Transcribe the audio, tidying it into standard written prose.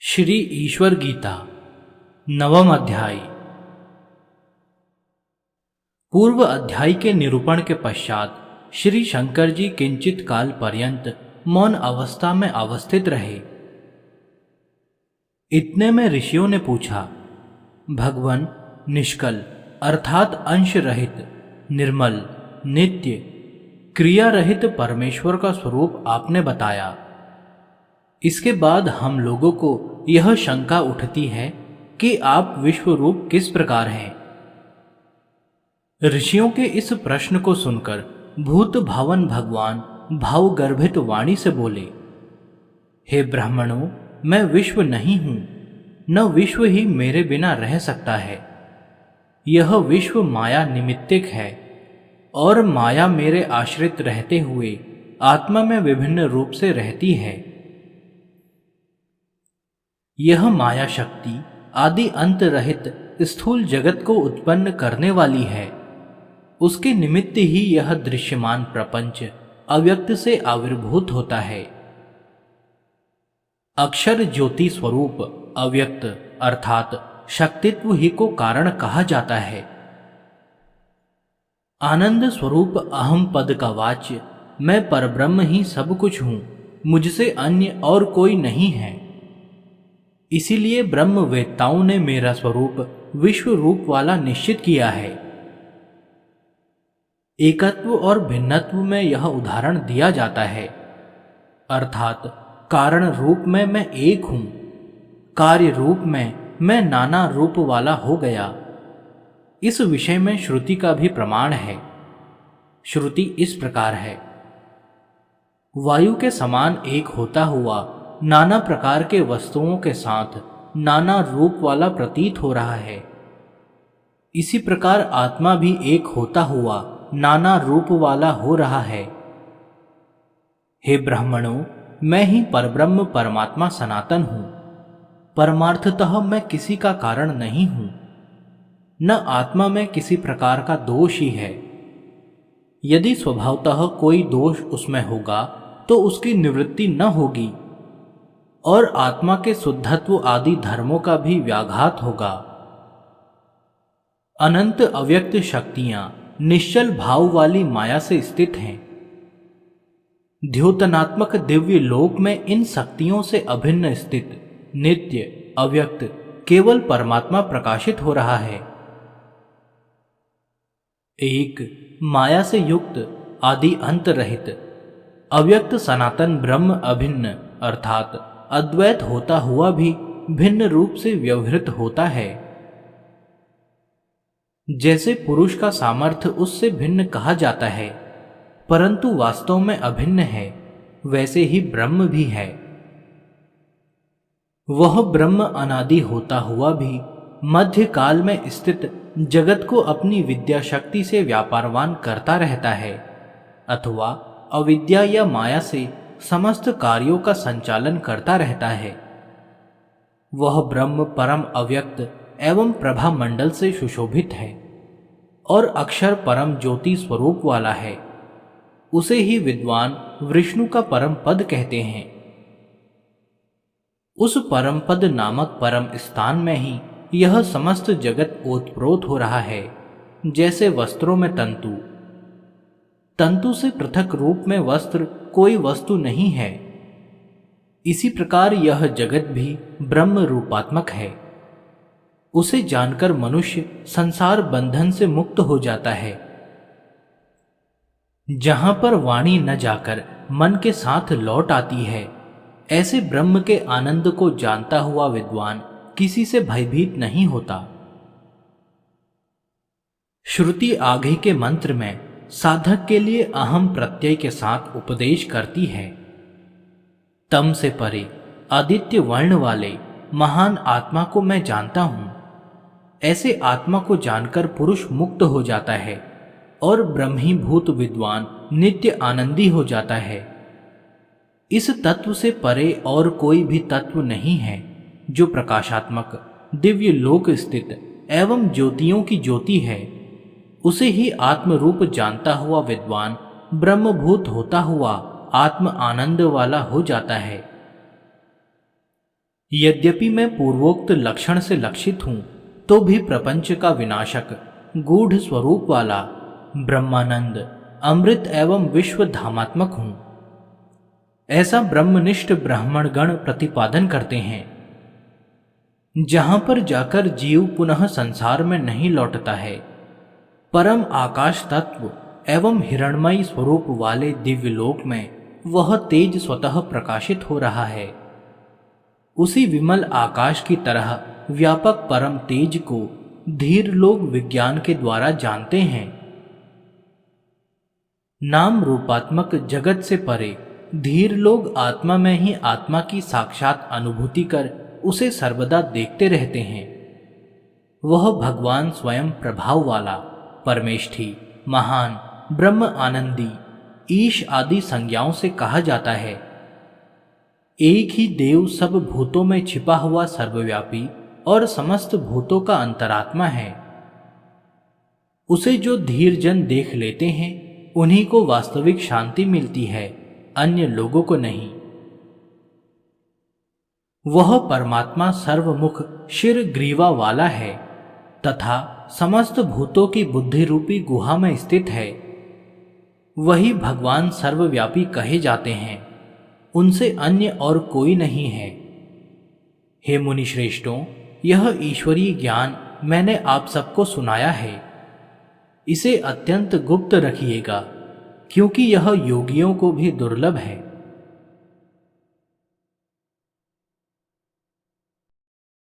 श्री ईश्वर गीता नवम अध्याय। पूर्व अध्याय के निरूपण के पश्चात श्री शंकर जी किंचित काल पर्यंत मौन अवस्था में अवस्थित रहे। इतने में ऋषियों ने पूछा, भगवान निष्कल अर्थात अंश रहित, निर्मल, नित्य, क्रिया रहित परमेश्वर का स्वरूप आपने बताया। इसके बाद हम लोगों को यह शंका उठती है कि आप विश्व रूप किस प्रकार हैं। ऋषियों के इस प्रश्न को सुनकर भूत भावन भगवान भावगर्भित वाणी से बोले, हे ब्राह्मणों, मैं विश्व नहीं हूं, न विश्व ही मेरे बिना रह सकता है। यह विश्व माया निमित्तिक है और माया मेरे आश्रित रहते हुए आत्मा में विभिन्न रूप से रहती है। यह माया शक्ति आदि अंत रहित स्थूल जगत को उत्पन्न करने वाली है। उसके निमित्त ही यह दृश्यमान प्रपंच अव्यक्त से आविर्भूत होता है। अक्षर ज्योति स्वरूप अव्यक्त अर्थात शक्तित्व ही को कारण कहा जाता है। आनंद स्वरूप अहम पद का वाच्य मैं परब्रह्म ही सब कुछ हूं, मुझसे अन्य और कोई नहीं है। इसीलिए ब्रह्म वेत्ताओं ने मेरा स्वरूप विश्व रूप वाला निश्चित किया है। एकत्व और भिन्नत्व में यह उदाहरण दिया जाता है, अर्थात कारण रूप में मैं एक हूं, कार्य रूप में मैं नाना रूप वाला हो गया। इस विषय में श्रुति का भी प्रमाण है। श्रुति इस प्रकार है, वायु के समान एक होता हुआ नाना प्रकार के वस्तुओं के साथ नाना रूप वाला प्रतीत हो रहा है। इसी प्रकार आत्मा भी एक होता हुआ नाना रूप वाला हो रहा है। हे ब्राह्मणों, मैं ही परब्रह्म परमात्मा सनातन हूं। परमार्थतः मैं किसी का कारण नहीं हूं, न आत्मा में किसी प्रकार का दोष ही है। यदि स्वभावतः कोई दोष उसमें होगा तो उसकी निवृत्ति न होगी और आत्मा के शुद्धत्व आदि धर्मों का भी व्याघात होगा। अनंत अव्यक्त शक्तियां निश्चल भाव वाली माया से स्थित हैं। द्योतनात्मक दिव्य लोक में इन शक्तियों से अभिन्न स्थित नित्य अव्यक्त केवल परमात्मा प्रकाशित हो रहा है। एक माया से युक्त आदि अंत रहित अव्यक्त सनातन ब्रह्म अभिन्न अर्थात अद्वैत होता हुआ भी भिन्न रूप से व्यवहृत होता है। जैसे पुरुष का सामर्थ्य उससे भिन्न कहा जाता है परंतु वास्तव में अभिन्न है, वैसे ही ब्रह्म भी है। वह ब्रह्म अनादि होता हुआ भी मध्य काल में स्थित जगत को अपनी विद्या शक्ति से व्यापारवान करता रहता है अथवा अविद्या या माया से समस्त कार्यों का संचालन करता रहता है। वह ब्रह्म परम अव्यक्त एवं प्रभा मंडल से सुशोभित है और अक्षर परम ज्योति स्वरूप वाला है। उसे ही विद्वान विष्णु का परम पद कहते हैं। उस परम पद नामक परम स्थान में ही यह समस्त जगत ओतप्रोत हो रहा है। जैसे वस्त्रों में तंतु, तंतु से पृथक रूप में वस्त्र कोई वस्तु नहीं है, इसी प्रकार यह जगत भी ब्रह्म रूपात्मक है। उसे जानकर मनुष्य संसार बंधन से मुक्त हो जाता है। जहां पर वाणी न जाकर मन के साथ लौट आती है, ऐसे ब्रह्म के आनंद को जानता हुआ विद्वान किसी से भयभीत नहीं होता। श्रुति आगे के मंत्र में साधक के लिए अहम प्रत्यय के साथ उपदेश करती है। तम से परे आदित्य वर्ण वाले महान आत्मा को मैं जानता हूं। ऐसे आत्मा को जानकर पुरुष मुक्त हो जाता है और ब्रह्मीभूत विद्वान नित्य आनंदी हो जाता है। इस तत्व से परे और कोई भी तत्व नहीं है जो प्रकाशात्मक दिव्य लोक स्थित एवं ज्योतियों की ज्योति है। उसे ही आत्म रूप जानता हुआ विद्वान ब्रह्मभूत होता हुआ आत्म आनंद वाला हो जाता है। यद्यपि मैं पूर्वोक्त लक्षण से लक्षित हूं, तो भी प्रपंच का विनाशक गूढ़ स्वरूप वाला ब्रह्मानंद, अमृत एवं विश्व धामात्मक हूं, ऐसा ब्रह्मनिष्ठ ब्राह्मणगण प्रतिपादन करते हैं। जहां पर जाकर जीव पुनः संसार में नहीं लौटता है, परम आकाश तत्व एवं हिरणमयी स्वरूप वाले दिव्य लोक में वह तेज स्वतः प्रकाशित हो रहा है। उसी विमल आकाश की तरह व्यापक परम तेज को धीर लोग विज्ञान के द्वारा जानते हैं। नाम रूपात्मक जगत से परे धीर लोग आत्मा में ही आत्मा की साक्षात अनुभूति कर उसे सर्वदा देखते रहते हैं। वह भगवान स्वयं प्रभाव वाला, परमेष्ठी, महान, ब्रह्म आनंदी, ईश आदि संज्ञाओं से कहा जाता है। एक ही देव सब भूतों में छिपा हुआ सर्वव्यापी और समस्त भूतों का अंतरात्मा है। उसे जो धीर जन देख लेते हैं, उन्हीं को वास्तविक शांति मिलती है, अन्य लोगों को नहीं। वह परमात्मा सर्वमुख शिर ग्रीवा वाला है तथा समस्त भूतों की बुद्धि रूपी गुहा में स्थित है। वही भगवान सर्वव्यापी कहे जाते हैं, उनसे अन्य और कोई नहीं है। हे मुनि श्रेष्ठों, यह ईश्वरीय ज्ञान मैंने आप सबको सुनाया है। इसे अत्यंत गुप्त रखिएगा, क्योंकि यह योगियों को भी दुर्लभ है।